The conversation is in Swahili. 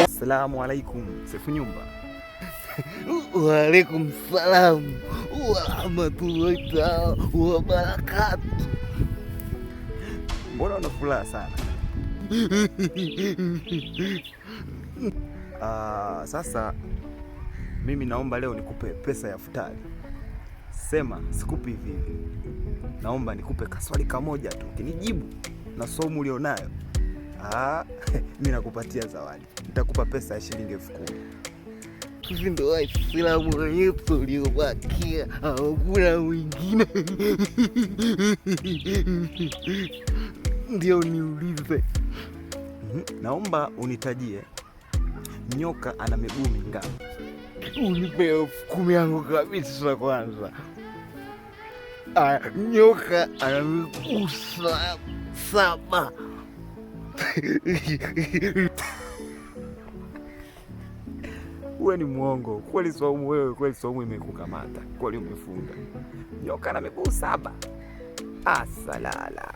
Assalamu alaikum, Sefu Nyumba. Wa alaikum salam wa rahmatullahi wa barakatuh. Mbona una furaha sana? Sasa mimi naomba leo nikupe pesa ya futari. Sema sikupi hivi. Naomba nikupe kaswali kamoja tu. Ukinijibu na somo ulionayo, mimi nakupatia zawadi. Nitakupa pesa ya shilingi 10,000. Hivi ndo Waislamu wenyewe tuliobakia, hakuna mwingine. Ndio niulize. Naomba unitajie nyoka ana miguu mingapi? Unipe 10,000 yangu kabisa kwanza. Nyoka ana miguu 7. Wewe ni muongo. Kweli saumu wewe, kweli saumu imekukamata. Kweli umefunga. Nyoka na miguu 7. Asalala.